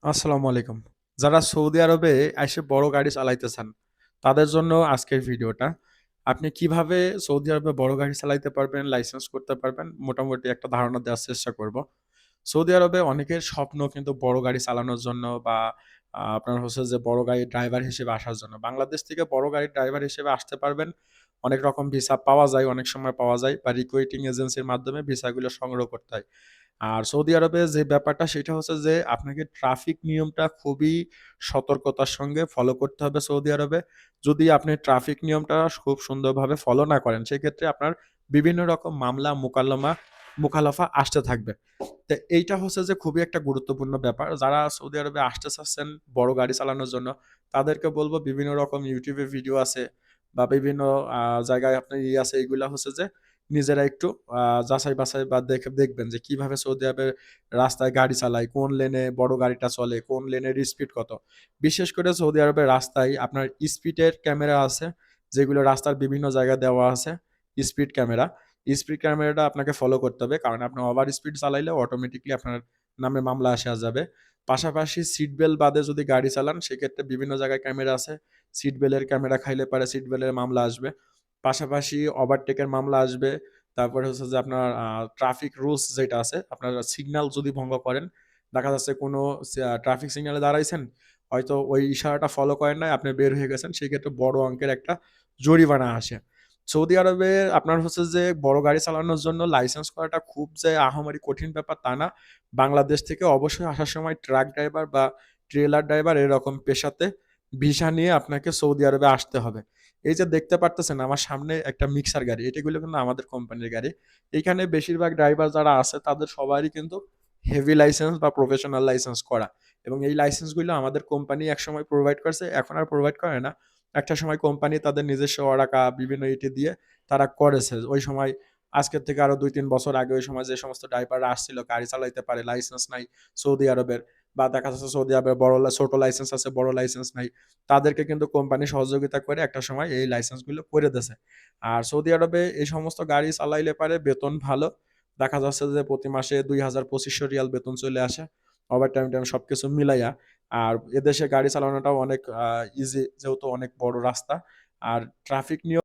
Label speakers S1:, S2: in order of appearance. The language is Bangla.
S1: আসসালামু আলাইকুম। যারা সৌদি আরবে এসে বড় গাড়ি চালাইতে চান, তাদের জন্য আজকের ভিডিওটা। আপনি কিভাবে সৌদি আরবে বড় গাড়ি চালাইতে পারবেন, লাইসেন্স করতে পারবেন, মোটামুটি একটা ধারণা দেওয়ার চেষ্টা করব। সৌদি আরবে অনেকের স্বপ্ন কিন্তু বড় গাড়ি চালানোর জন্য বা আপনার হচ্ছে যে বড় গাড়ির ড্রাইভার হিসেবে আসার জন্য। বাংলাদেশ থেকে বড় গাড়ির ড্রাইভার হিসেবে আসতে পারবেন। অনেক রকম ভিসা পাওয়া যায়, অনেক সময় পাওয়া যায় বা রিক্রুটিং এজেন্সির মাধ্যমে ভিসাগুলো সংগ্রহ করতে হয়। আর সৌদি আরবে যে ব্যাপারটা সেটা হচ্ছে যে আপনাকে ট্রাফিক নিয়মটা খুবই সতর্কতার সঙ্গে ফলো করতে হবে সৌদি আরবে। যদি আপনি ট্রাফিক নিয়মটা খুব সুন্দরভাবে ফলো না করেন, সেক্ষেত্রে আপনার বিভিন্ন রকম মামলা মোকালাফা আসতে থাকবে। তো এইটা হচ্ছে যে খুবই একটা গুরুত্বপূর্ণ ব্যাপার। যারা সৌদি আরবে আসতে চাচ্ছেন বড় গাড়ি চালানোর জন্য, তাদেরকে বলব বিভিন্ন রকম YouTube এ ভিডিও আছে বা বিভিন্ন জায়গায় আপনার আছে, এগুলা হচ্ছে যে নিজেরা একটু যাচাই-বাছাই বা দেখবেন যে কিভাবে সৌদি আরবের রাস্তায় গাড়ি চালায়, কোন লেনে বড় গাড়িটা চলে, কোন লেনের স্পিড কত। বিশেষ করে সৌদি আরবের রাস্তায় আপনার স্পিডের ক্যামেরা আছে, যেগুলো রাস্তার বিভিন্ন জায়গায় দেওয়া আছে, স্পিড ক্যামেরা। স্পিড ক্যামেরাটা আপনাকে ফলো করতে হবে। কারণ আপনি ওভার স্পিড চালাইলে অটোমেটিক্যালি আপনার নামে মামলা আসা যাবে। পাশাপাশি সিট বেল্ট বাদে যদি গাড়ি চালান, সেক্ষেত্রে বিভিন্ন জায়গায় ক্যামেরা আছে। সিট বেল্টের ক্যামেরা খাইলে পারে সিট বেল্টের মামলা আসবে। পাশাপাশি ওভারটেকের মামলা আসবে। তারপরে হচ্ছে যে আপনার ট্রাফিক রুলস যেটা আছে, আপনার সিগন্যাল যদি ভঙ্গ করেন, দেখা যাচ্ছে কোনো ট্রাফিক সিগন্যালে দাঁড়াইছেন, হয়তো ওই ইশারাটা ফলো করেন নাই, আপনি বের হয়ে গেছেন, সেক্ষেত্রে বড় অঙ্কের একটা জরিমানা আসে। সৌদি আরবে আপনার হচ্ছে যে বড় গাড়ি চালানোর জন্য লাইসেন্স করাটা খুব যে আহামরি কঠিন ব্যাপার তা না। বাংলাদেশ থেকে অবশ্যই আসার সময় ট্রাক ড্রাইভার বা ট্রেলার ড্রাইভার এরকম পেশাতে ভিসা নিয়ে আপনাকে সৌদি আরবে আসতে হবে। এই যে দেখতে পারতেছেন আমার সামনে একটা মিক্সার গাড়ি, এটাগুলো কিন্তু আমাদের কোম্পানির গাড়ি। এইখানে বেশিরভাগ ড্রাইভার যারা আছে তাদের সবারই কিন্তু হেভি লাইসেন্স বা প্রফেশনাল লাইসেন্স করা, এবং এই লাইসেন্সগুলো আমাদের কোম্পানি একসময় প্রোভাইড করছে, এখন আর প্রোভাইড করে না। একটা সময় কোম্পানি তাদের নিজস্ব ওরাকা বিভিন্ন ইটি দিয়ে তারা করেছে। ওই সময় আজকের থেকে আরো ২-৩ বছর আগে ওই সময় যে সমস্ত ড্রাইভাররা আসছিল গাড়ি চালাইতে পারে, লাইসেন্স নাই সৌদি আরবের, বা দেখা যাচ্ছে সৌদি আরবের ছোট লাইসেন্স আছে, বড় লাইসেন্স নাই। তাদেরকে কিন্তু কোম্পানি সহযোগিতা করে একটা সময় এই লাইসেন্সগুলো করে দিয়েছে। আর সৌদি আরবে এই সমস্ত গাড়ি চালাইলে পারে বেতন ভালো। দেখা যাচ্ছে যে প্রতি মাসে ২,০০০-২৫০০ রিয়াল বেতন চলে আসে। ওভারটাইম সবকিছু মিলাইয়া। আর এদেশে গাড়ি চালানোটাও অনেক ইজি, যেহেতু অনেক বড় রাস্তা। আর ট্রাফিক নিয়ম